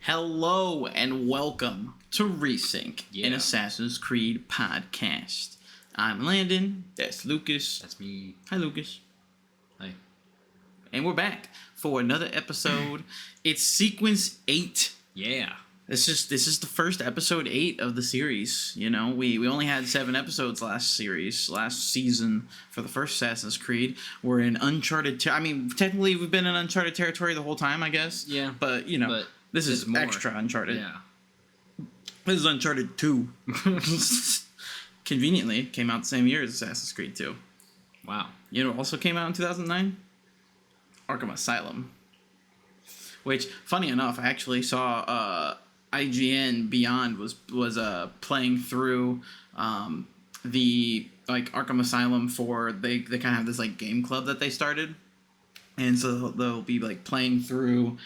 Hello and welcome to ReSync, an Assassin's Creed podcast. I'm Landon, that's Lucas. That's me. Hi, Lucas. Hi. And we're back for another episode. It's Sequence 8. Yeah. This is the first episode 8 of the series. You know, we only had 7 episodes last season for the first Assassin's Creed. We're in uncharted technically we've been in uncharted territory the whole time, I guess. Yeah. But, you know, this is more. Extra Uncharted. Yeah. This is Uncharted 2. Conveniently, came out the same year as Assassin's Creed 2. Wow. You know what also came out in 2009? Arkham Asylum. Which, funny enough, I actually saw IGN Beyond was playing through the Arkham Asylum for they kind of have this game club that they started, and so they'll be playing through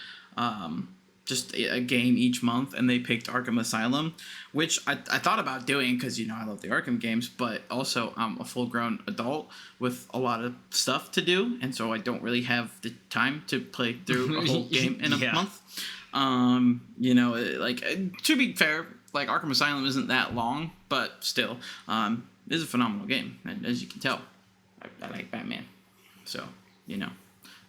just a game each month, and they picked Arkham Asylum, which I thought about doing because I love the Arkham games, but also I'm a full-grown adult with a lot of stuff to do, and so I don't really have the time to play through a whole game in a month. To be fair, Arkham Asylum isn't that long, but still, it's a phenomenal game, and as you can tell, I like Batman, so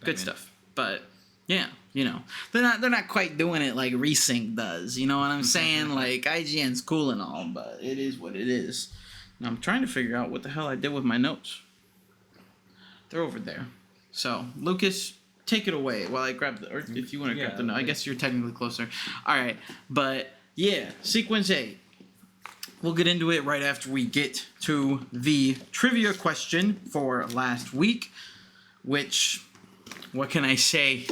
good stuff, but. Yeah, they're not quite doing it like ReSync does. You know what I'm saying? IGN's cool and all, but it is what it is. And I'm trying to figure out what the hell I did with my notes. They're over there. So, Lucas, take it away while I grab or if you want to grab the note. I guess you're technically closer. All right, but yeah, Sequence 8. We'll get into it right after we get to the trivia question for last week, which, what can I say?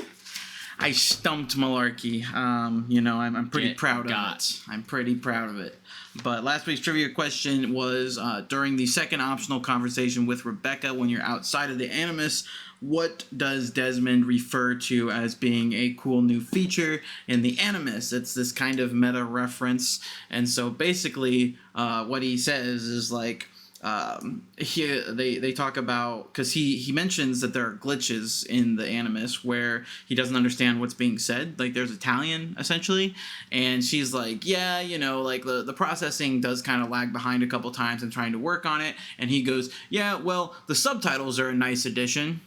I stumped Malarkey. I'm pretty proud of it. I'm pretty proud of it. But last week's trivia question was, during the second optional conversation with Rebecca, when you're outside of the Animus, what does Desmond refer to as being a cool new feature in the Animus? It's this kind of meta reference. And so basically, what he says is they talk about, because he mentions that there are glitches in the Animus where he doesn't understand what's being said. There's Italian essentially, and she's the processing does kind of lag behind a couple times and trying to work on it. And he goes, yeah, well, the subtitles are a nice addition.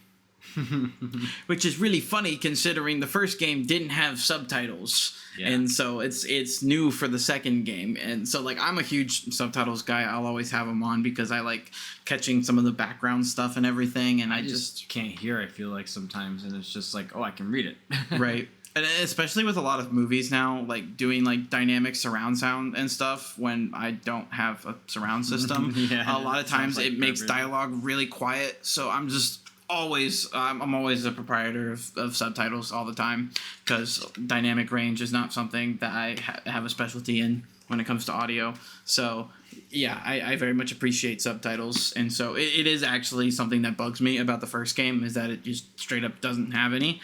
Which is really funny considering the first game didn't have subtitles. Yeah. And so it's new for the second game. And so I'm a huge subtitles guy. I'll always have them on because I like catching some of the background stuff and everything, and I just can't hear, I feel like sometimes, and it's just I can read it. Right. And especially with a lot of movies now, doing dynamic surround sound and stuff when I don't have a surround system. A lot of times it makes dialogue really quiet, so I'm always a proprietor of subtitles all the time because dynamic range is not something that I have a specialty in when it comes to audio. So yeah, I very much appreciate subtitles, and so it is actually something that bugs me about the first game is that it just straight up doesn't have any.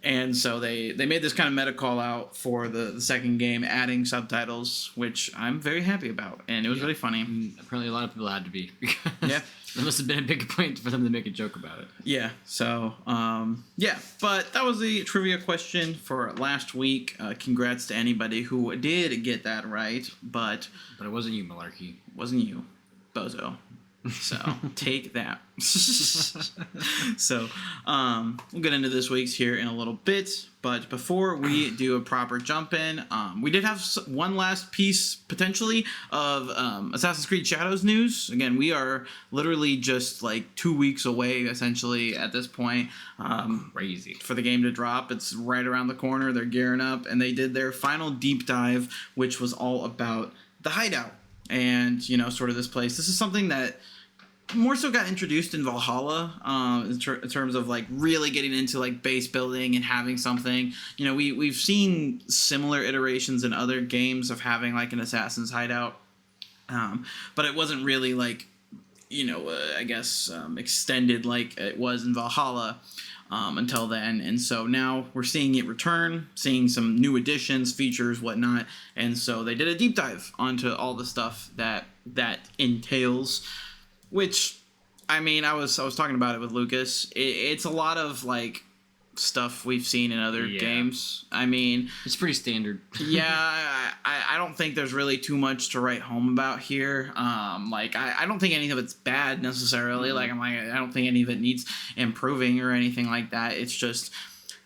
And so they made this kind of meta call out for the second game, adding subtitles, which I'm very happy about, and it was really funny. And apparently a lot of people had to be. Yeah. That must have been a big point for them to make a joke about it. Yeah, so, but that was the trivia question for last week. Congrats to anybody who did get that right, but it wasn't you, Malarkey. Wasn't you, bozo. So, take that. So, we'll get into this week's here in a little bit, but before we do a proper jump in, we did have one last piece, potentially, of Assassin's Creed Shadows news. Again, we are literally just 2 weeks away, essentially, at this point. Crazy. For the game to drop. It's right around the corner. They're gearing up, and they did their final deep dive, which was all about the hideout. And, sort of this place. This is something that more so got introduced in Valhalla in terms of really getting into base building and having something. We've seen similar iterations in other games of having an assassin's hideout, but it wasn't really extended like it was in Valhalla until then. And so now we're seeing it return, seeing some new additions, features, whatnot. And so they did a deep dive onto all the stuff that entails. Which, I was talking about it with Lucas. It's a lot of stuff we've seen in other Yeah. games. I mean, It's pretty standard. yeah, I don't think there's really too much to write home about here. Like I don't think any of it's bad necessarily. Like I don't think any of it needs improving or anything like that. It's just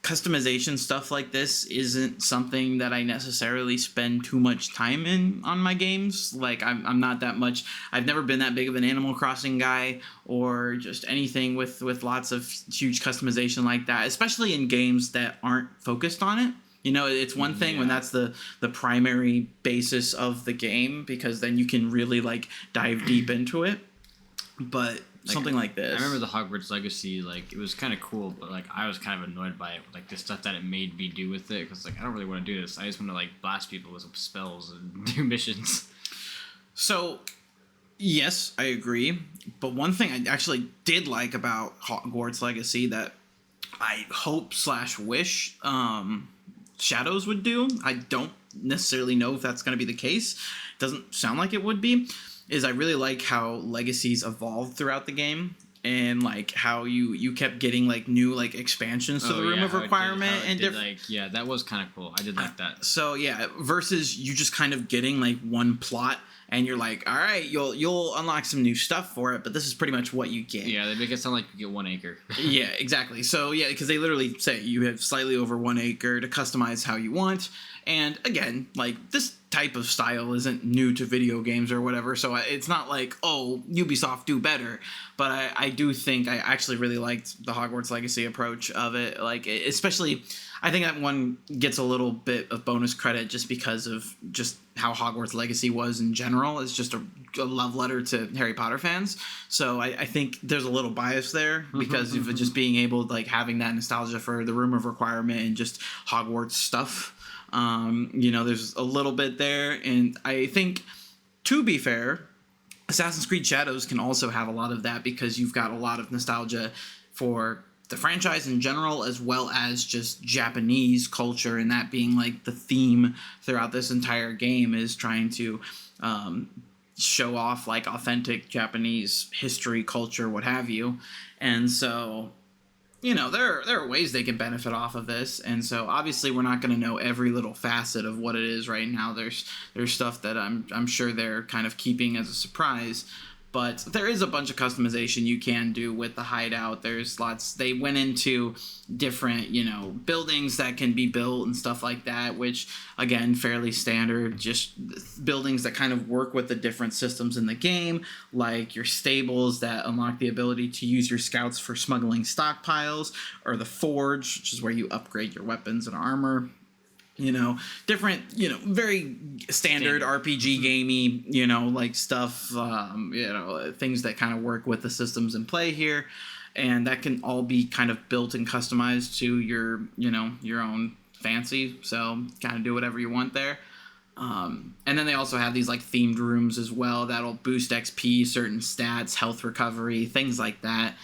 customization stuff like this isn't something that I necessarily spend too much time in on my games. Like I'm not that much. I've never been that big of an Animal Crossing guy or just anything with lots of huge customization like that, especially in games that aren't focused on it. You know, it's one thing when that's the primary basis of the game, because then you can really like dive deep into it. But something like this. I remember the Hogwarts Legacy, like, it was kind of cool, but, like, I was kind of annoyed by it, like, the stuff that it made me do with it, because, like, I don't really want to do this. I just want to, like, blast people with some spells and do missions. So, yes, I agree. But one thing I actually did like about Hogwarts Legacy that I hope / wish Shadows would do, I don't necessarily know if that's going to be the case. Doesn't sound like it would be. Is I really like how Legacies evolved throughout the game, and like how you kept getting like new like expansions to the Room of Requirement and different. Like, yeah, that was kind of cool. I did like that. So yeah, versus you just kind of getting like one plot, and you're like, all right, you'll unlock some new stuff for it, but this is pretty much what you get. Yeah, they make it sound like you get 1 acre. Yeah, exactly. So yeah, because they literally say you have slightly over 1 acre to customize how you want. And again, like, this type of style isn't new to video games or whatever, so it's not like, oh, Ubisoft do better. But I do think I actually really liked the Hogwarts Legacy approach of it. Like, especially, I think that one gets a little bit of bonus credit just because of just how Hogwarts Legacy was in general. It's just a love letter to Harry Potter fans. So I think there's a little bias there because of just being able, like, having that nostalgia for the Room of Requirement and just Hogwarts stuff. You know, there's a little bit there, and I think, to be fair, Assassin's Creed Shadows can also have a lot of that because you've got a lot of nostalgia for the franchise in general, as well as just Japanese culture, and that being like the theme throughout this entire game is trying to show off like authentic Japanese history, culture, what have you. And so, you know, there are ways they can benefit off of this, and so obviously we're not going to know every little facet of what it is right now. There's stuff that I'm sure they're kind of keeping as a surprise, but there is a bunch of customization you can do with the hideout. There's lots. They went into different, you know, buildings that can be built and stuff like that, which, again, fairly standard. Just buildings that kind of work with the different systems in the game, like your stables that unlock the ability to use your scouts for smuggling stockpiles, or the forge, which is where you upgrade your weapons and armor. You know, different, you know, very standard RPG gamey, you know, like stuff, you know, things that kind of work with the systems in play here. And that can all be kind of built and customized to your, you know, your own fancy. So kind of do whatever you want there. And then they also have these like themed rooms as well that'll boost XP, certain stats, health recovery, things like that.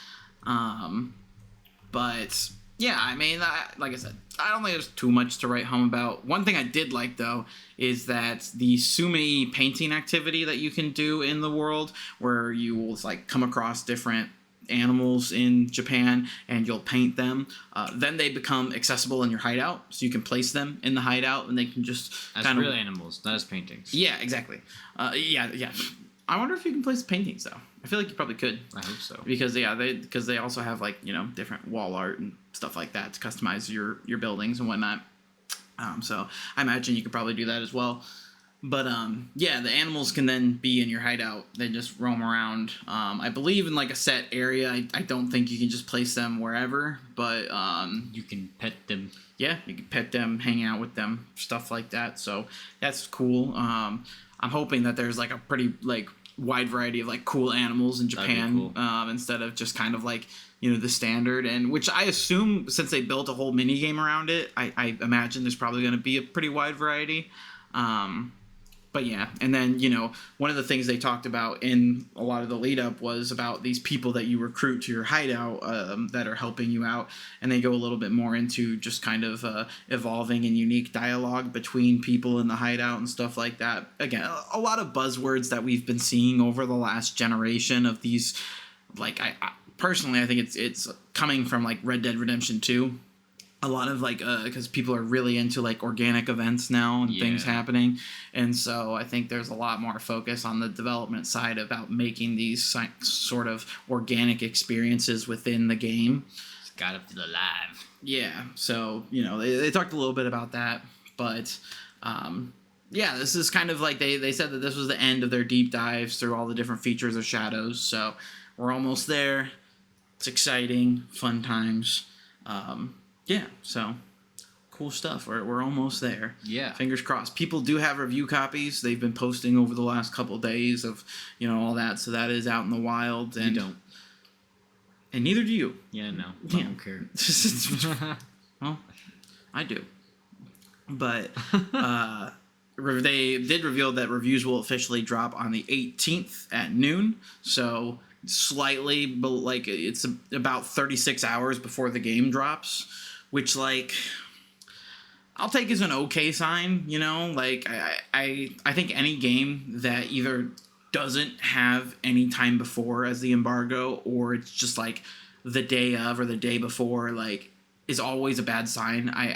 But yeah, I mean, like I said, I don't think there's too much to write home about. One thing I did like, though, is that the sumi painting activity that you can do in the world, where you will like come across different animals in Japan and you'll paint them, then they become accessible in your hideout, so you can place them in the hideout and they can just as real animals, not as paintings. Yeah, exactly. Yeah. I wonder if you can place paintings though. I feel like you probably could. I hope so. Because they also have like, you know, different wall art and stuff like that to customize your buildings and whatnot. So I imagine you could probably do that as well. But yeah, the animals can then be in your hideout. They just roam around. I believe in like a set area. I don't think you can just place them wherever, but you can pet them. Yeah, you can pet them, hang out with them, stuff like that. So that's cool. I'm hoping that there's like a pretty like wide variety of like cool animals in Japan, cool. Instead of just kind of like, you know, the standard, and which I assume, since they built a whole mini game around it, I imagine there's probably going to be a pretty wide variety. But yeah, and then, you know, one of the things they talked about in a lot of the lead up was about these people that you recruit to your hideout that are helping you out, and they go a little bit more into just kind of evolving and unique dialogue between people in the hideout and stuff like that. Again, a lot of buzzwords that we've been seeing over the last generation of these. Like, I personally, I think it's coming from like Red Dead Redemption 2. a lot of like because people are really into like organic events now and things happening, and so I think there's a lot more focus on the development side about making these sort of organic experiences within the game. It's gotta feel alive. Yeah, so they talked a little bit about that, but yeah, this is kind of like they said that this was the end of their deep dives through all the different features of Shadows, so we're almost there. It's exciting, fun times. Yeah, so cool stuff. We're almost there. Yeah. Fingers crossed. People do have review copies. They've been posting over the last couple days of, all that. So that is out in the wild. And you don't. And neither do you. Yeah, no. I don't care. Well, I do. But they did reveal that reviews will officially drop on the 18th at noon. So slightly, but like it's about 36 hours before the game drops, which like I'll take as an okay sign. Like I think any game that either doesn't have any time before as the embargo, or it's just like the day of or the day before, like, is always a bad sign. I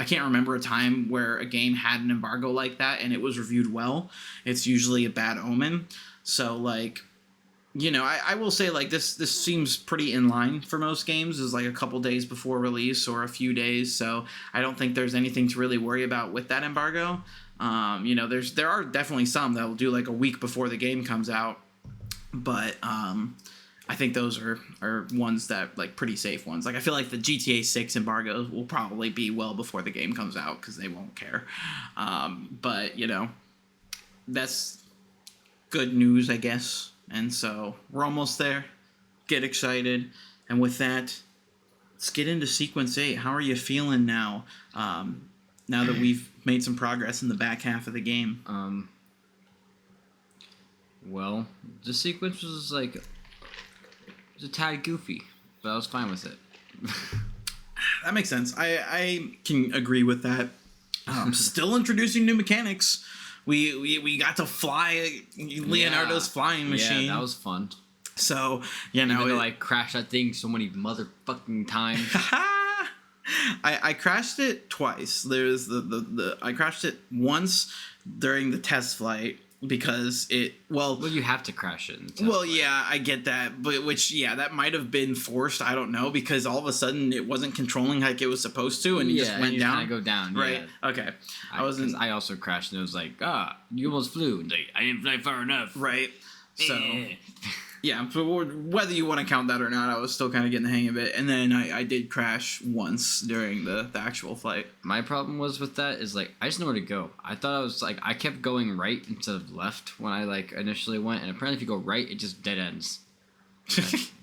can't remember a time where a game had an embargo like that and it was reviewed well. It's usually a bad omen. So like, I will say like this seems pretty in line for most games, is like a couple days before release or a few days. So I don't think there's anything to really worry about with that embargo. There are definitely some that will do like a week before the game comes out, but I think those are ones that like pretty safe ones. Like I feel like the GTA 6 embargoes will probably be well before the game comes out because they won't care. But that's good news, I guess. And so we're almost there. Get excited. And with that, let's get into Sequence 8. How are you feeling now? Now that we've made some progress in the back half of the game. Well, the sequence was like a tad goofy, but I was fine with it. That makes sense. I can agree with that. Still introducing new mechanics. We got to fly Leonardo's flying machine. Yeah, that was fun. So, Even though I crashed that thing so many motherfucking times. I crashed it twice. There's I crashed it once during the test flight because well, you have to crash it in the test well, flight. yeah, I get that, but that might have been forced. I don't know, because all of a sudden it wasn't controlling like it was supposed to, and it just went down. Go down, right? Yeah. Okay, I also crashed, and it was like, you almost flew. And like, I didn't fly far enough. Right. So. Yeah, but whether you want to count that or not, I was still kind of getting the hang of it. And then I did crash once during the actual flight. My problem was with that is, like, I just know where to go. I thought I was, like, I kept going right instead of left when I, like, initially went. And apparently if you go right, it just dead ends.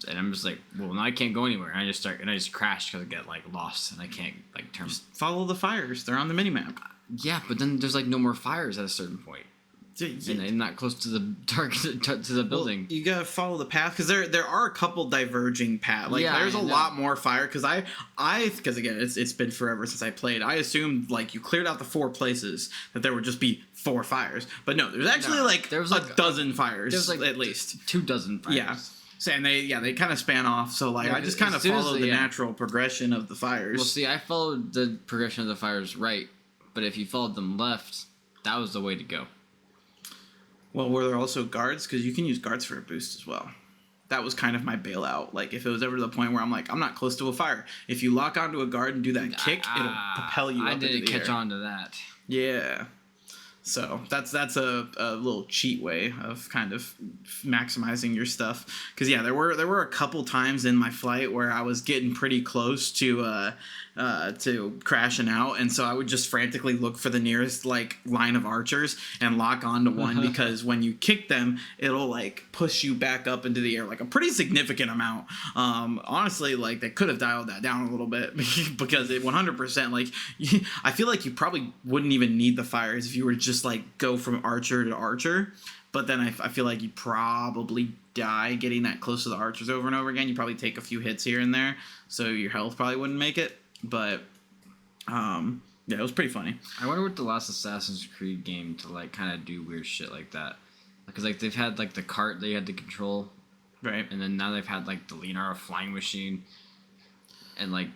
And I'm just like, well, now I can't go anywhere. And I just crash because I get, like, lost. And I can't, like, turn. Just follow the fires. They're on the minimap. Yeah, but then there's, like, no more fires at a certain point. And I'm not close to the target to the building. Well, you gotta follow the path, because there are a couple diverging paths. Like there's a lot more fire, because because again it's been forever since I played. I assumed like you cleared out the 4 places that there would just be 4 fires, but no, there's actually there was a dozen fires. There's like at least 2 dozen fires. Yeah. So, and they kind of span off. So like I just kind of followed the natural progression of the fires. Well, see, I followed the progression of the fires right, but if you followed them left, that was the way to go. Well, were there also guards? Because you can use guards for a boost as well. That was kind of my bailout. Like, if it was ever to the point where I'm like, I'm not close to a fire. If you lock onto a guard and do that kick, it'll propel you up into the air. I didn't catch on to that. Yeah. So that's a little cheat way of kind of maximizing your stuff. Because there were a couple times in my flight where I was getting pretty close to crashing out, and so I would just frantically look for the nearest like line of archers and lock onto one, because when you kick them, it'll like push you back up into the air like a pretty significant amount. Honestly, like they could have dialed that down a little bit, because it 100% like I feel like you probably wouldn't even need the fires if you were just like go from archer to archer. But then I feel like you probably die getting that close to the archers over and over again. You probably take a few hits here and there, so your health probably wouldn't make it. But it was pretty funny. I wonder what the last Assassin's Creed game to like kind of do weird shit like that, because like they've had like the cart they had to control, right? And then now they've had like the Leonardo flying machine, And like,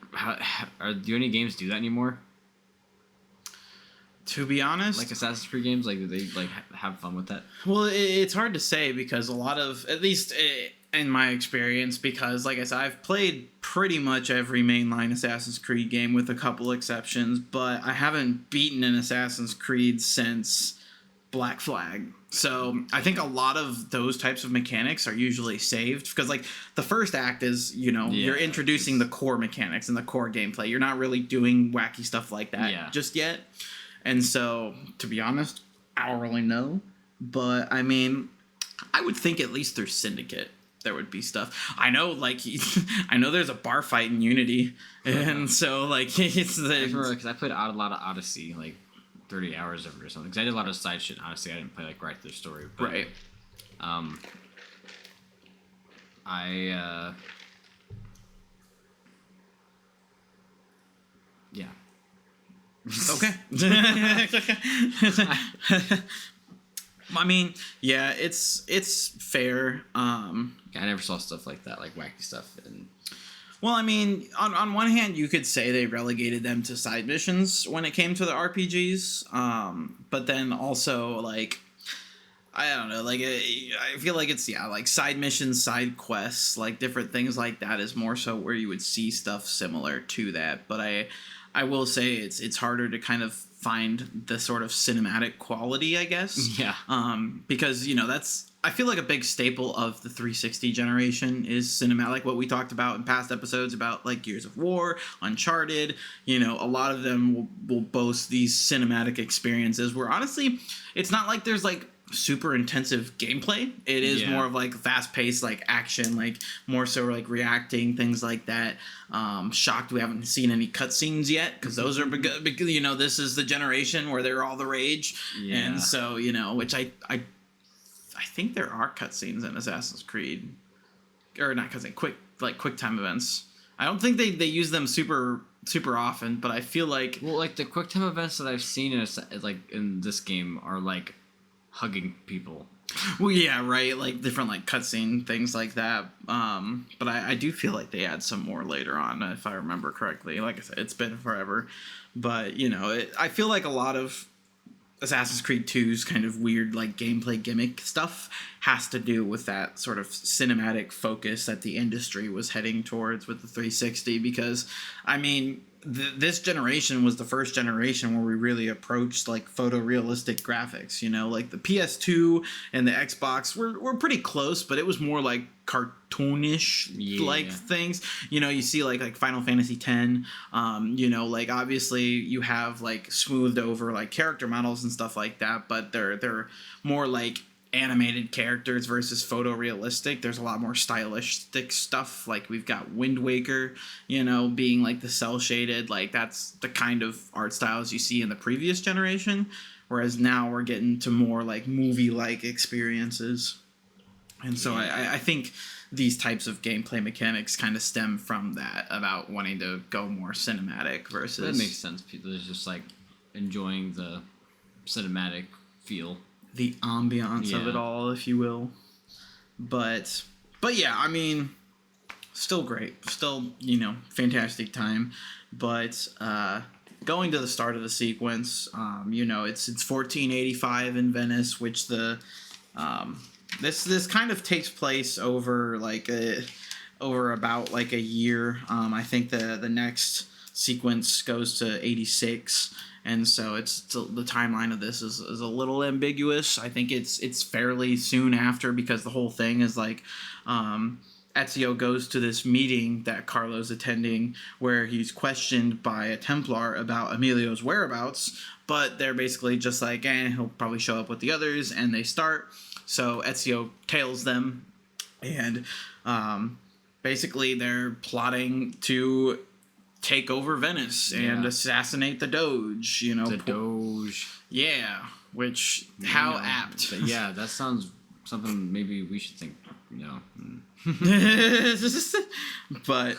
do any games do that anymore? To be honest, Like Assassin's Creed games, like do they like have fun with that? well, it's hard to say because a lot of, at least in my experience, because like I said, I've played pretty much every mainline Assassin's Creed game with a couple exceptions, but I haven't beaten an Assassin's Creed since Black Flag. So I think a lot of those types of mechanics are usually saved because like the first act is, you're introducing the core mechanics and the core gameplay. You're not really doing wacky stuff like that just yet. And so, to be honest, I don't really know. But, I mean, I would think at least through Syndicate there would be stuff. I know, like, I know there's a bar fight in Unity. And so, like, it's the... I remember, because I played a lot of Odyssey, like, 30 hours of it or something. Because I did a lot of side shit. Honestly, I didn't play, like, right through the story. But, right. Yeah. Okay. I mean, yeah, it's fair. I never saw stuff like that, like wacky stuff. And well, I mean, on one hand, you could say they relegated them to side missions when it came to the RPGs. But then also, like, I don't know, like, I feel like it's, like, side missions, side quests, like, different things like that is more so where you would see stuff similar to that. But I will say it's harder to kind of find the sort of cinematic quality, I guess. Yeah. Because, that's, I feel like a big staple of the 360 generation is cinematic, like what we talked about in past episodes about like Gears of War, Uncharted, a lot of them will boast these cinematic experiences where honestly, it's not like there's like super intensive gameplay. It is more of like fast-paced like action, like more so like reacting, things like that. Shocked we haven't seen any cutscenes yet because those are because this is the generation where they're all the rage. And so which I think there are cutscenes in Assassin's Creed, or not cutscenes, quick time events. I don't think they use them super often, but I feel like like the quick time events that I've seen in this game are like hugging people. Well, yeah, right. Like different like cutscene things like that. But I do feel like they add some more later on, if I remember correctly. Like I said, it's been forever, but I feel like a lot of Assassin's Creed 2's kind of weird like gameplay gimmick stuff has to do with that sort of cinematic focus that the industry was heading towards with the 360. Because I mean, this generation was the first generation where we really approached like photorealistic graphics. Like the PS2 and the Xbox were pretty close, but it was more like cartoonish like things. You see like Final Fantasy X. Like obviously you have like smoothed over like character models and stuff like that, but they're more like animated characters versus photorealistic. There's a lot more stylistic stuff. Like we've got Wind Waker, being like the cell shaded, like that's the kind of art styles you see in the previous generation. Whereas now we're getting to more like movie like experiences. And so I think these types of gameplay mechanics kind of stem from that, about wanting to go more cinematic versus... That makes sense. People are just like enjoying the cinematic feel. The ambiance of it all, if you will. But yeah, I mean, still great. Still, fantastic time. But going to the start of the sequence, it's 1485 in Venice, which this kind of takes place over about like a year. I think the next sequence goes to 86. And so the timeline of this is a little ambiguous. I think it's fairly soon after, because the whole thing is like Ezio goes to this meeting that Carlo's attending where he's questioned by a Templar about Emilio's whereabouts, but they're basically just like, he'll probably show up with the others, and they start. So Ezio tails them, and basically they're plotting to take over Venice and assassinate the Doge, The Doge. Yeah, which, how apt. Yeah, that sounds something maybe we should think, But,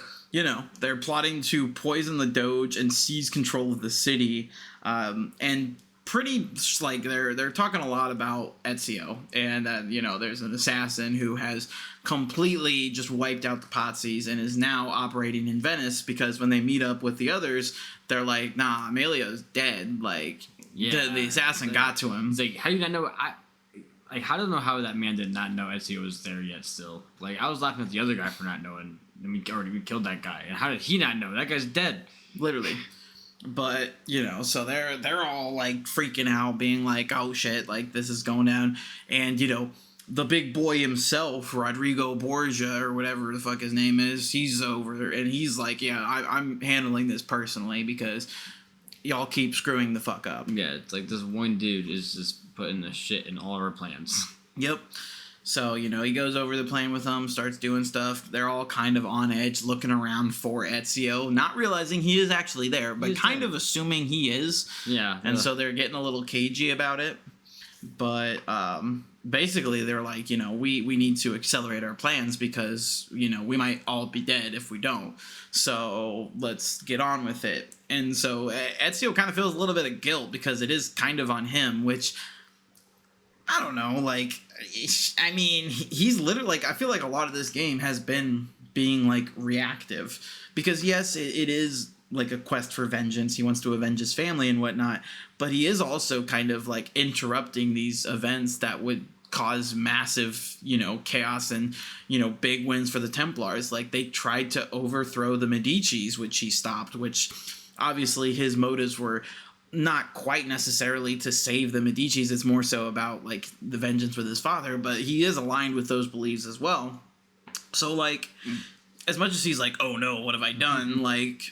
they're plotting to poison the Doge and seize control of the city. And pretty like they're talking a lot about Ezio, and that there's an assassin who has completely just wiped out the Pozzies and is now operating in Venice, because when they meet up with the others, they're like, nah, Emilio's dead. Like, the assassin got to him. It's like, how do you not know? I don't know how that man did not know Ezio was there yet still. Like, I was laughing at the other guy for not knowing. I mean, we killed that guy. And how did he not know? That guy's dead. Literally. But, so they're all, like, freaking out, being like, oh, shit, like, this is going down. And, the big boy himself, Rodrigo Borgia, or whatever the fuck his name is, he's over there. And he's like, I'm handling this personally because y'all keep screwing the fuck up. Yeah, it's like this one dude is just putting the shit in all of our plans. Yep. So, he goes over the plane with them, starts doing stuff. They're all kind of on edge, looking around for Ezio, not realizing he is actually there, but kind of assuming he is. Yeah. And so they're getting a little cagey about it. But basically, they're like, we need to accelerate our plans because, we might all be dead if we don't. So let's get on with it. And so Ezio kind of feels a little bit of guilt because it is kind of on him, which, I don't know, like, I mean, he's literally, like, I feel like a lot of this game has been being, like, reactive. Because, yes, it is, like, a quest for vengeance. He wants to avenge his family and whatnot. But he is also kind of, like, interrupting these events that would cause massive, chaos and, big wins for the Templars. Like, they tried to overthrow the Medicis, which he stopped, which obviously his motives were not quite necessarily to save the Medicis. It's more so about, like, the vengeance with his father, but he is aligned with those beliefs as well. So, like, as much as he's like, oh no, what have I done? Like,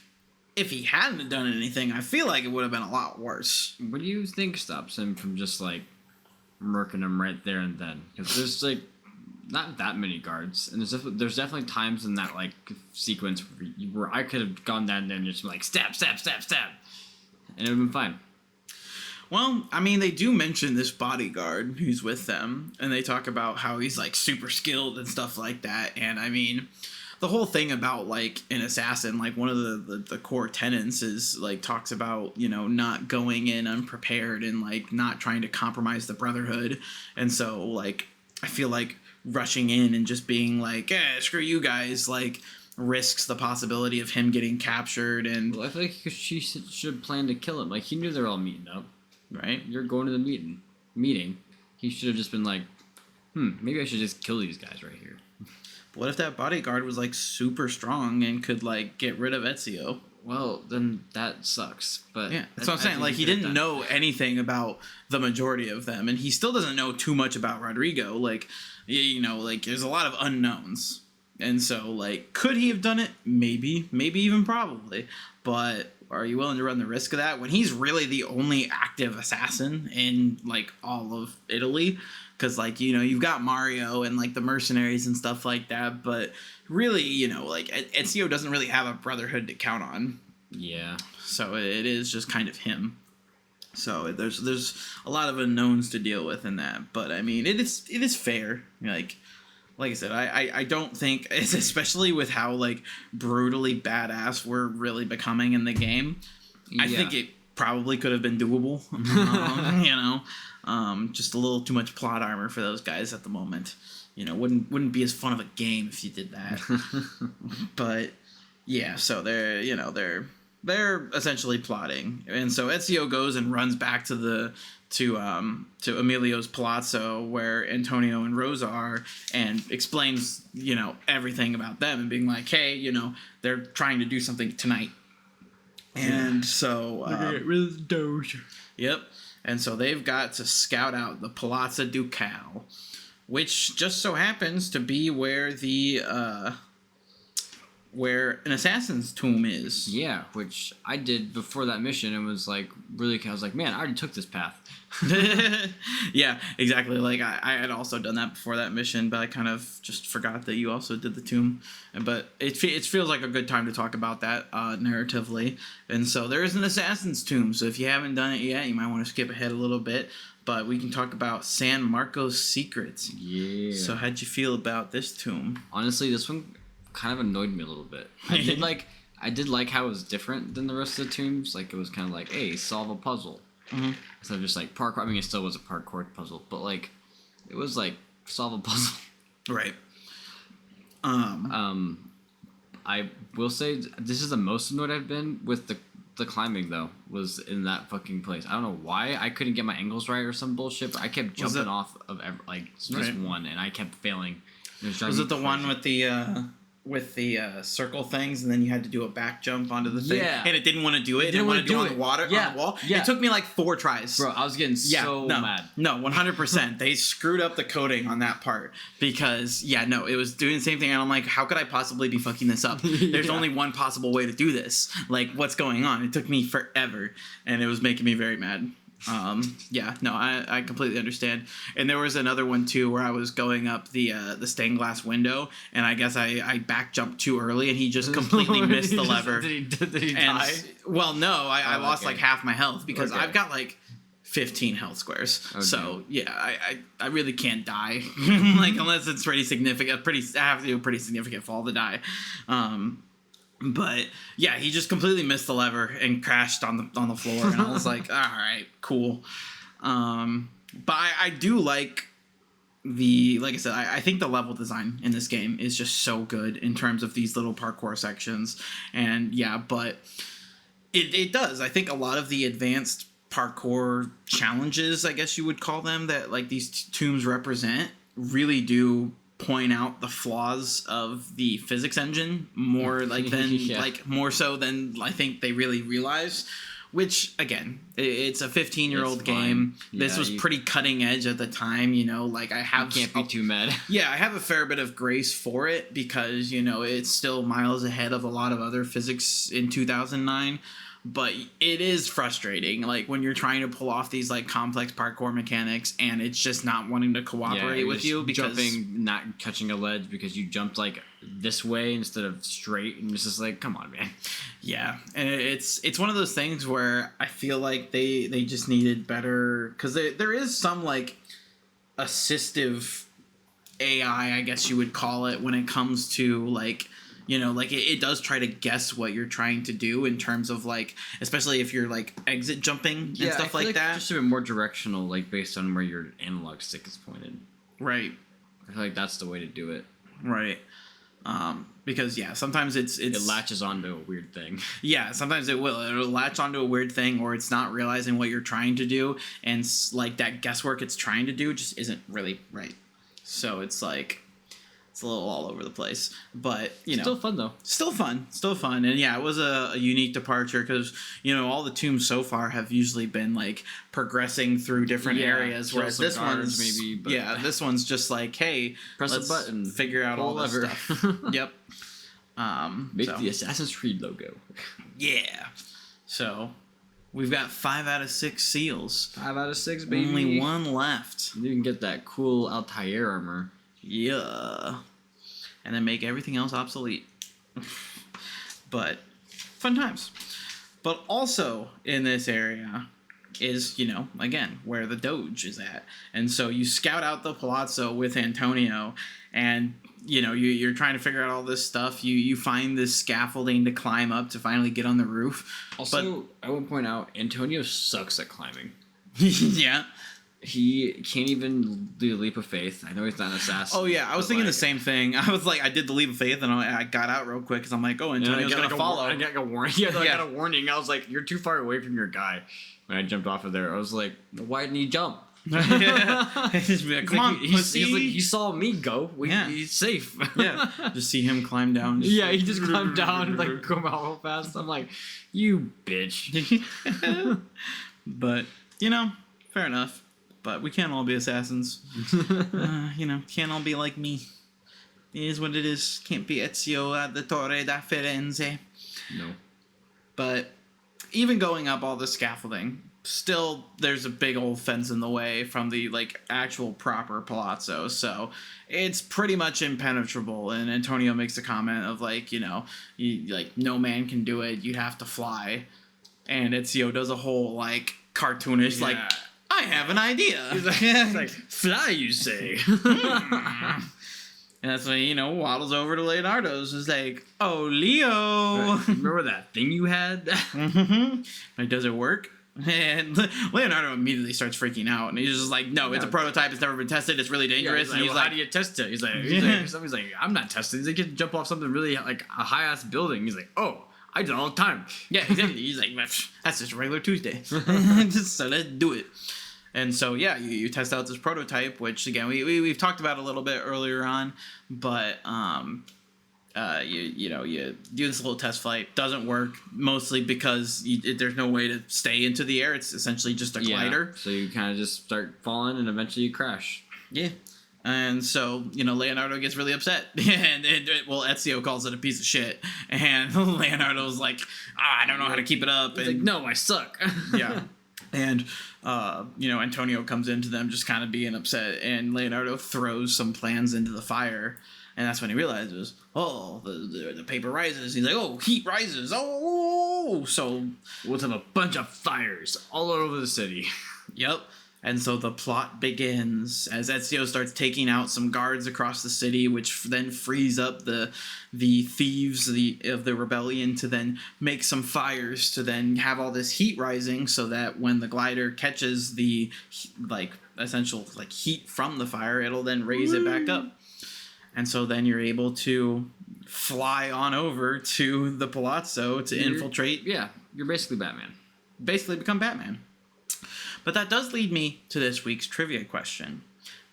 if he hadn't done anything, I feel like it would have been a lot worse. What do you think stops him from just, like, murking him right there and then? Because there's, like, not that many guards, and there's definitely times in that, like, sequence where I could have gone down there and just been like, stab, stab, stab, stab. And it would have been fine. Well, I mean, they do mention this bodyguard who's with them, and they talk about how he's, like, super skilled and stuff like that. And, I mean, the whole thing about, like, an assassin, like, one of the core tenets is, like, talks about, not going in unprepared and, like, not trying to compromise the Brotherhood. And so, like, I feel like rushing in and just being like, screw you guys, like, risks the possibility of him getting captured. And well, I feel like she should have planned to kill him. Like, he knew they were all meeting up, right? You're going to the meeting. He should have just been like, maybe I should just kill these guys right here. What if that bodyguard was, like, super strong and could, like, get rid of Ezio? Well, then that sucks. But yeah, that's what I'm saying. Like, he didn't know anything about the majority of them, and he still doesn't know too much about Rodrigo. Like, like, there's a lot of unknowns. And so, like, could he have done it? Maybe even probably. But are you willing to run the risk of that when he's really the only active assassin in, like, all of Italy? Because, like, you've got Mario and, like, the mercenaries and stuff like that. But really, like, Ezio doesn't really have a brotherhood to count on. Yeah. So it is just kind of him. So there's a lot of unknowns to deal with in that. But, I mean, it is fair. Like I said, I don't think, especially with how, like, brutally badass we're really becoming in the game, I think it probably could have been doable. Just a little too much plot armor for those guys at the moment. Wouldn't be as fun of a game if you did that. But yeah, so they're essentially plotting, and so Ezio goes and runs back to Emilio's palazzo where Antonio and Rosa are, and explains, everything about them, and being like, hey, they're trying to do something tonight. And so get rid of the Doge. Yep. And so they've got to scout out the Palazzo Ducale, which just so happens to be where where an assassin's tomb is. Yeah, which I did before that mission, and was like, really, I was like, man, I already took this path. Yeah, exactly. Like, I had also done that before that mission, but I kind of just forgot that you also did the tomb. But it feels like a good time to talk about that narratively. And so there is an assassin's tomb, so if you haven't done it yet, you might want to skip ahead a little bit. But we can talk about San Marco's secrets. Yeah. So how'd you feel about this tomb? Honestly, this one kind of annoyed me a little bit. I did like how it was different than the rest of the tombs. Like, it was kind of like, hey, solve a puzzle. Mhm. instead of just like parkour. I mean, it still was a parkour puzzle, but like it was like solve a puzzle. Right. I will say this is the most annoyed I've been with the climbing though, was in that fucking place. I don't know why I couldn't get my angles right or some bullshit, but I kept jumping off of just one, and I kept failing. Was it the one with the circle things, and then you had to do a back jump onto the thing, and it didn't want to do it. It didn't want to do it on the water, on the wall. Yeah. It took me like 4 tries. Bro, I was getting so mad. No, 100%. They screwed up the coding on that part because, it was doing the same thing, and I'm like, how could I possibly be fucking this up? There's only one possible way to do this. Like, what's going on? It took me forever, and it was making me very mad. I completely understand. And there was another one too where I was going up the stained glass window, and I guess I back jumped too early, and he just completely missed the lever. Did he die? Well, no, I lost like half my health because I've got like 15 health squares. Okay. So I really can't die like unless it's pretty significant. I have to do a pretty significant fall to die. But yeah, he just completely missed the lever and crashed on the floor, and I was like, all right, cool. But I do like like I said, I think the level design in this game is just so good in terms of these little parkour sections, and but it does. I think a lot of the advanced parkour challenges, I guess you would call them, that like these tombs represent, really do point out the flaws of the physics engine more more so than I think they really realize, which again, it's a 15-year-old game. This was pretty cutting edge at the time, like I can't be too mad. I have a fair bit of grace for it because it's still miles ahead of a lot of other physics in 2009. But it is frustrating, like when you're trying to pull off these like complex parkour mechanics, and it's just not wanting to cooperate with you because jumping, not touching a ledge because you jumped like this way instead of straight, and it's just like, come on, man. Yeah, and it's one of those things where I feel like they just needed better, because there is some like assistive AI, I guess you would call it, when it comes to like. Like it does try to guess what you're trying to do in terms of like, especially if you're like exit jumping and stuff like that. Just a bit more directional, like based on where your analog stick is pointed. Right. I feel like that's the way to do it. Right. Because sometimes it latches onto a weird thing. Yeah, sometimes it'll latch onto a weird thing, or it's not realizing what you're trying to do, and like that guesswork it's trying to do just isn't really right. So it's like. It's a little all over the place, but still fun though. Still fun, and it was a unique departure because all the tombs so far have usually been like progressing through different areas, whereas this one's this one's just like, hey, press a button, figure out all this stuff. Yep. Make the Assassin's Creed logo. Yeah. So we've got 5 out of 6 seals. 5 out of 6, baby. Only 1 left. You can get that cool Altair armor. Yeah. And then make everything else obsolete. But fun times. But also in this area is, again, where the Doge is at. And so you scout out the palazzo with Antonio, and you're trying to figure out all this stuff. You find this scaffolding to climb up to finally get on the roof. Also, I would point out Antonio sucks at climbing. Yeah. He can't even do the leap of faith. I know he's not an assassin. Oh, yeah. I was thinking the same thing. I was like, I did the leap of faith, and I got out real quick because I'm like, oh, Antonio's going to follow. I got a warning. I got a warning. I was like, you're too far away from your guy. When I jumped off of there, I was like, why didn't he jump? Come on, he's like, he saw me go. He's safe. Yeah. Just see him climb down. He just climbed down and like come out real fast. I'm like, you bitch. But, fair enough. But we can't all be assassins. Can't all be like me. It is what it is. Can't be Ezio at the Torre da Firenze. No. But even going up all the scaffolding, still there's a big old fence in the way from the actual proper palazzo. So it's pretty much impenetrable. And Antonio makes a comment of no man can do it. You have to fly. And Ezio does a whole cartoonish I have an idea. He's like, fly, you say. And that's when he, waddles over to Leonardo's and is like, oh, Leo. Remember that thing you had? Mm-hmm. Does it work? And Leonardo immediately starts freaking out, and he's just like, "No, it's a prototype. It's never been tested. It's really dangerous." Yeah, and he's well, like, how do you test it? He's like, I'm not testing. He's like, you can jump off something really like a high ass building. He's like, oh, I do it all the time. "Yeah, exactly." He's like, "That's just a regular Tuesday." So let's do it. And so yeah, you test out this prototype, which again we've talked about a little bit earlier on, but you do this little test flight. Doesn't work, mostly because there's no way to stay into the air. It's essentially just a glider. So you kind of just start falling and eventually you crash. Yeah. And so, Leonardo gets really upset. And, Ezio calls it a piece of shit. And Leonardo's like, I don't know how to keep it up. He's like, no, I suck. Yeah. And, Antonio comes into them just kind of being upset. And Leonardo throws some plans into the fire. And that's when he realizes, the paper rises. He's like, heat rises. Oh, so we'll have a bunch of fires all over the city. Yep. And so the plot begins as Ezio starts taking out some guards across the city, which then frees up the thieves of the rebellion to then make some fires to then have all this heat rising, so that when the glider catches the essential heat from the fire, it'll then raise it back up. And so then you're able to fly on over to the palazzo to infiltrate. Yeah, you're basically Batman. Basically become Batman. But that does lead me to this week's trivia question,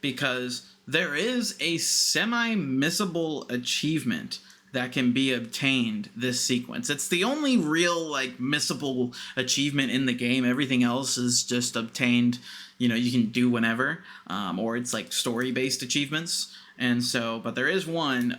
because there is a semi-missable achievement that can be obtained this sequence. It's the only real missable achievement in the game. Everything else is just obtained, you can do whenever, or it's story-based achievements. And so, but there is one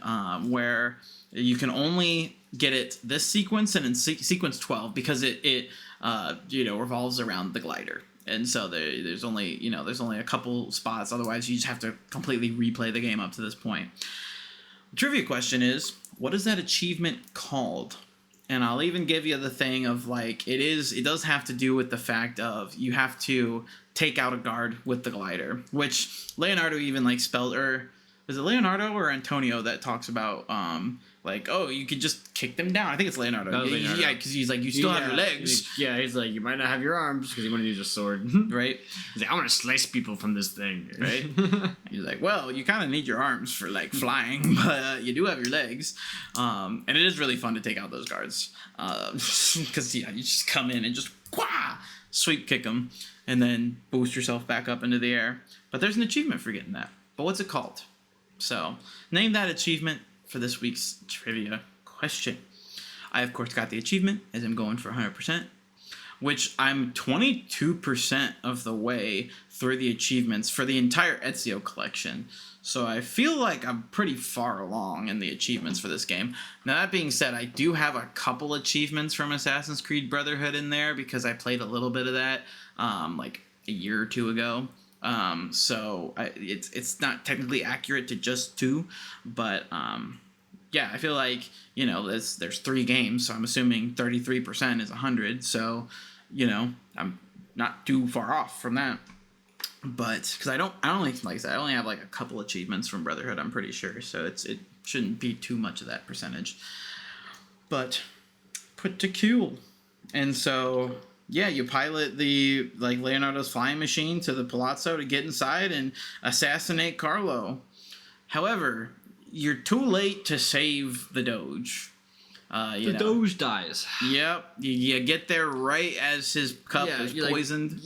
where you can only get it this sequence and in sequence 12, because it revolves around the glider. And so there's only a couple spots. Otherwise, you just have to completely replay the game up to this point. The trivia question is, what is that achievement called? And I'll even give you the thing of it does have to do with the fact of you have to take out a guard with the glider, which Leonardo even spelled, or is it Leonardo or Antonio that talks about you could just kick them down? I think it's Leonardo. Leonardo. Yeah, because he's like, you still have your legs. He's like, you might not have your arms, because he wanted to use a sword. Right? He's like, I want to slice people from this thing. Right? He's like, well, you kind of need your arms for flying, but you do have your legs. And it is really fun to take out those guards. Because, you just come in and just sweep kick them, and then boost yourself back up into the air. But there's an achievement for getting that. But what's it called? So, name that achievement for this week's trivia question. I, of course, got the achievement, as I'm going for 100%, which I'm 22% of the way through the achievements for the entire Ezio collection. So I feel like I'm pretty far along in the achievements for this game. Now, that being said, I do have a couple achievements from Assassin's Creed Brotherhood in there, because I played a little bit of that a year or two ago. So it's not technically accurate to just 2, but I feel like there's 3 games, so I'm assuming 33% is 100. So I'm not too far off from that. But because I only like I said, I only have a couple achievements from Brotherhood, I'm pretty sure, so it shouldn't be too much of that percentage. But put to Q, and so. Yeah, you pilot the Leonardo's flying machine to the palazzo to get inside and assassinate Carlo. However, you're too late to save the Doge. The Doge dies. Yep, you get there right as his cup is poisoned.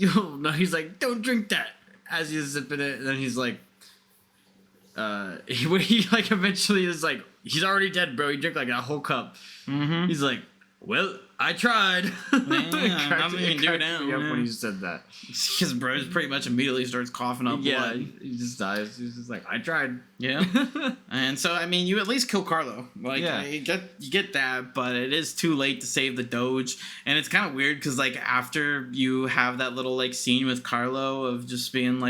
He's like, don't drink that. As he's zipping it, and then he's like, he eventually is like, he's already dead, bro. He drank a whole cup. Mm-hmm. He's like, well, I tried. I'm even do now. When he said that, because bro pretty much immediately starts coughing up blood. He just dies. He's just like, I tried. Yeah. And so you at least kill Carlo. You get that, but it is too late to save the Doge. And it's kind of weird because after you have that little scene with Carlo of just being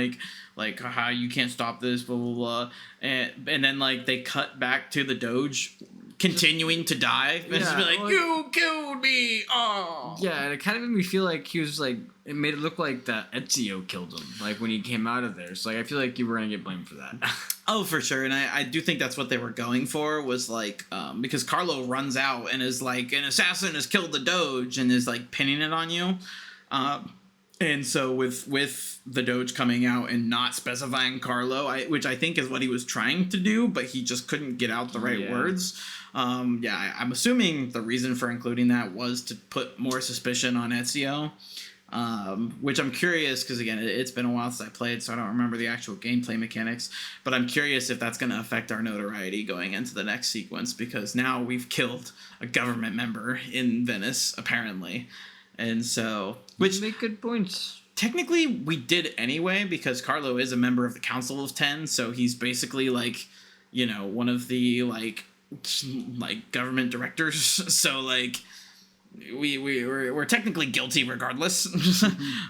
how you can't stop this, blah blah blah, and then they cut back to the Doge continuing to die. And just be you killed me. Oh. Yeah, and it kind of made me feel like he was it made it look like that Ezio killed him, when he came out of there. So I feel like you were gonna get blamed for that. Oh, for sure. And I do think that's what they were going for, was because Carlo runs out and is an assassin has killed the Doge and is pinning it on you. And so with the Doge coming out and not specifying Carlo, which I think is what he was trying to do, but he just couldn't get out the right words. I'm assuming the reason for including that was to put more suspicion on Ezio, which I'm curious because, again, it's been a while since I played, so I don't remember the actual gameplay mechanics, but I'm curious if that's going to affect our notoriety going into the next sequence, because now we've killed a government member in Venice, apparently. And so, which make good points. Technically, we did anyway, because Carlo is a member of the Council of 10, so he's basically like, one of the like government directors. So like, we're technically guilty regardless.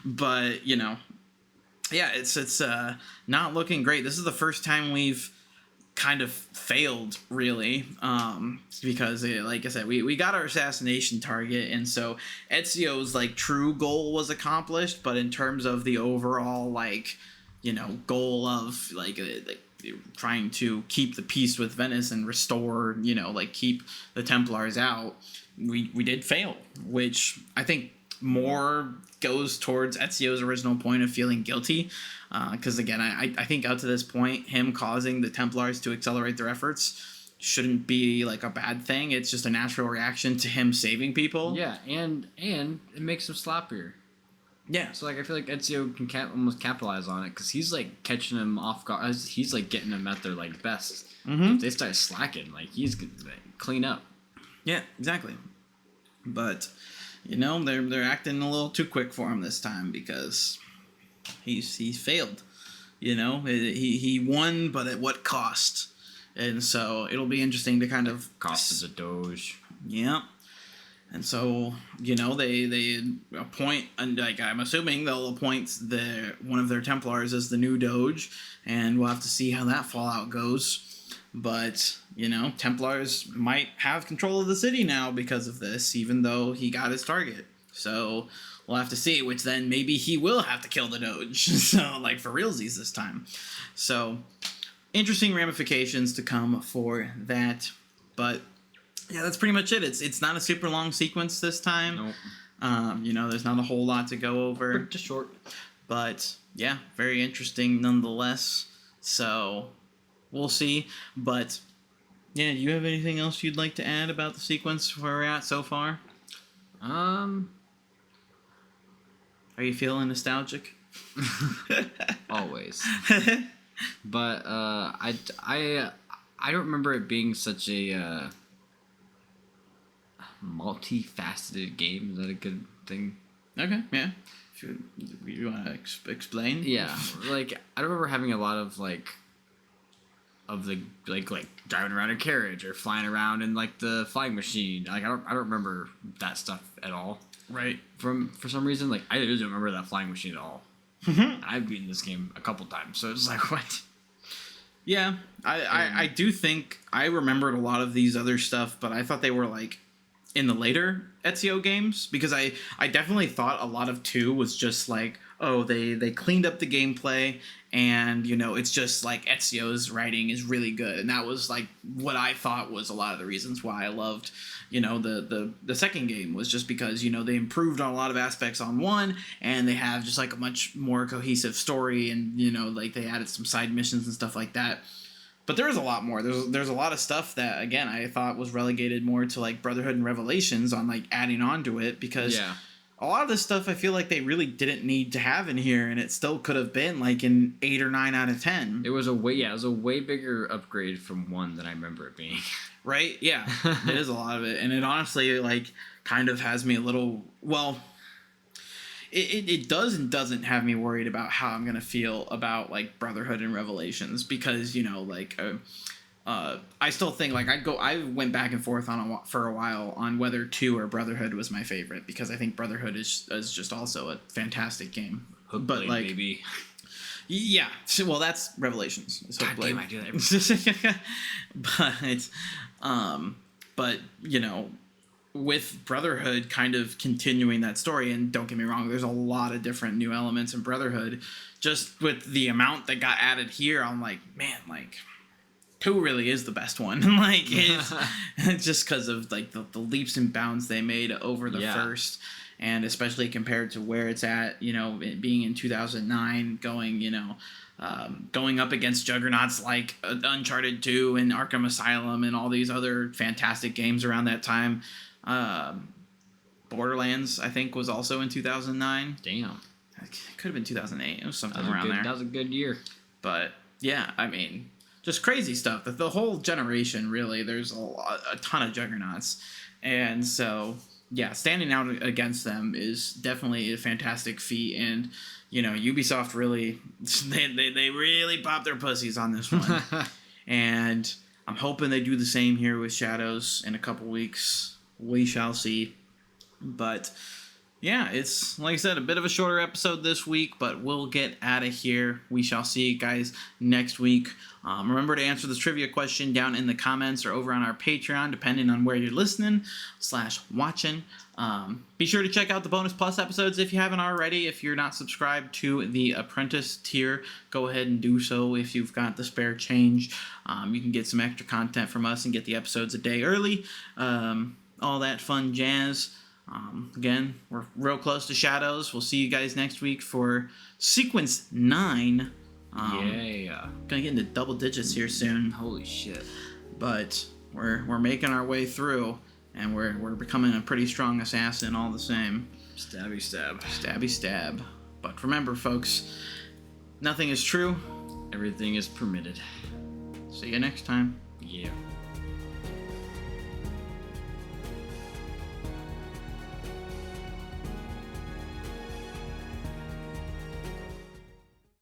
But it's not looking great. This is the first time we've kind of failed, really, because like I said, we got our assassination target, and so Ezio's like true goal was accomplished, but in terms of the overall goal of like trying to keep the peace with Venice and restore, keep the Templars out, we did fail, which I think more goes towards Ezio's original point of feeling guilty, because again, I think up to this point, him causing the Templars to accelerate their efforts shouldn't be like a bad thing. It's just a natural reaction to him saving people. Yeah, and it makes him sloppier. Yeah. So like I feel like Ezio can almost capitalize on it, because he's like catching him off guard. He's like getting them at their like best. Mm-hmm. If they start slacking, like he's gonna clean up. Yeah, exactly. But they're acting a little too quick for him this time, because he's failed. He won, but at what cost? And so it'll be interesting to kind of cost of the Doge. Yeah. And so, they appoint, and like I'm assuming they'll appoint one of their Templars as the new Doge, and we'll have to see how that fallout goes. But, Templars might have control of the city now because of this, even though he got his target. So we'll have to see, which then maybe he will have to kill the Doge. So, like, for realsies this time. So, interesting ramifications to come for that. But, yeah, that's pretty much it. It's not a super long sequence this time. Nope. There's not a whole lot to go over. Just short. But, yeah, very interesting nonetheless. So we'll see. But, yeah, do you have anything else you'd like to add about the sequence where we're at so far? Are you feeling nostalgic? Always. But I don't remember it being such a multifaceted game. Is that a good thing? Okay, yeah. You want to explain? Yeah, like I don't remember having a lot of like driving around a carriage or flying around in like the flying machine. Like I don't remember that stuff at all. Right. For some reason, like I just don't remember that flying machine at all. I've beaten this game a couple times, so it's like what? Yeah, I do think I remembered a lot of these other stuff, but I thought they were like in the later Ezio games, because I definitely thought a lot of 2 was just like, oh, they cleaned up the gameplay, and it's just like Ezio's writing is really good, and that was like what I thought was a lot of the reasons why I loved the second game, was just because they improved on a lot of aspects on 1, and they have just like a much more cohesive story, and like they added some side missions and stuff like that. But there is a lot more. There's a lot of stuff that, again, I thought was relegated more to like Brotherhood and Revelations on like adding on to it, because a lot of this stuff I feel like they really didn't need to have in here, and it still could have been like an 8 or 9 out of 10. It was a way bigger upgrade from 1 than I remember it being. Right? Yeah. It is a lot of it, and it honestly like kind of has me a little, well, it does and doesn't have me worried about how I'm gonna feel about like Brotherhood and Revelations, because I still think like I went back and forth for a while on whether 2 or Brotherhood was my favorite, because I think Brotherhood is just also a fantastic game. But like, maybe. Yeah, well, that's Revelations. So God damn, I do that. But with Brotherhood kind of continuing that story, and don't get me wrong, there's a lot of different new elements in Brotherhood. Just with the amount that got added here, I'm like, man, like 2 really is the best one. Like it's just because of like the leaps and bounds they made over the first. and especially compared to where it's at, it being in 2009, going up against juggernauts like Uncharted 2 and Arkham Asylum and all these other fantastic games around that time. Borderlands, I think, was also in 2009. Damn. It could have been 2008. It was something around there. That was a good year. But, yeah, I mean, just crazy stuff. The whole generation, really, there's a ton of juggernauts. And so, yeah, standing out against them is definitely a fantastic feat. And, Ubisoft really, they really popped their pussies on this one. And I'm hoping they do the same here with Shadows in a couple weeks. We shall see. But yeah, it's, like I said, a bit of a shorter episode this week, but we'll get out of here. We shall see you guys next week. Remember to answer this trivia question down in the comments or over on our Patreon, depending on where you're listening/watching. Be sure to check out the Bonus Plus episodes if you haven't already. If you're not subscribed to the Apprentice tier, go ahead and do so if you've got the spare change. You can get some extra content from us and get the episodes a day early. All that fun jazz. Again, we're real close to Shadows. We'll see you guys next week for Sequence 9. Yeah. Gonna get into double digits here soon. Holy shit. But we're making our way through, and we're becoming a pretty strong assassin all the same. Stabby stab. Stabby stab. But remember, folks, nothing is true. Everything is permitted. See you next time. Yeah.